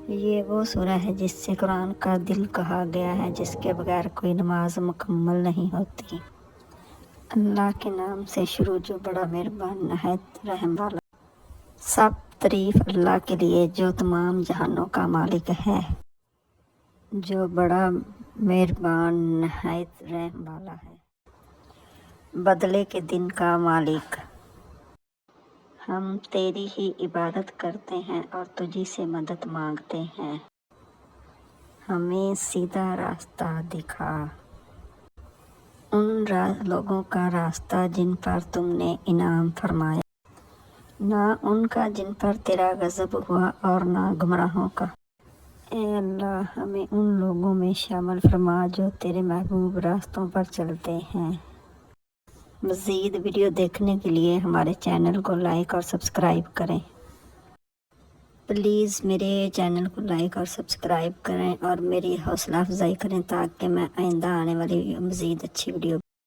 یہ وہ سورہ ہے جس سے قرآن کا دل کہا گیا ہے، جس کے بغیر کوئی نماز مکمل نہیں ہوتی۔ اللہ کے نام سے شروع جو بڑا مہربان نہایت رحم والا۔ سب تعریف اللہ کے لیے جو تمام جہانوں کا مالک ہے، جو بڑا مہربان نہایت رحم والا ہے، بدلے کے دن کا مالک۔ ہم تیری ہی عبادت کرتے ہیں اور تجھی سے مدد مانگتے ہیں، ہمیں سیدھا راستہ دکھا۔ ان لوگوں کا راستہ جن پر تم نے انعام فرمایا، نہ ان کا جن پر تیرا غضب ہوا اور نہ گمراہوں کا۔ اے اللہ، ہمیں ان لوگوں میں شامل فرما جو تیرے محبوب راستوں پر چلتے ہیں۔ مزید ویڈیو دیکھنے کے لیے ہمارے چینل کو لائک اور سبسکرائب کریں۔ پلیز میرے چینل کو لائک اور سبسکرائب کریں اور میری حوصلہ افزائی کریں تاکہ میں آئندہ آنے والی مزید اچھی ویڈیو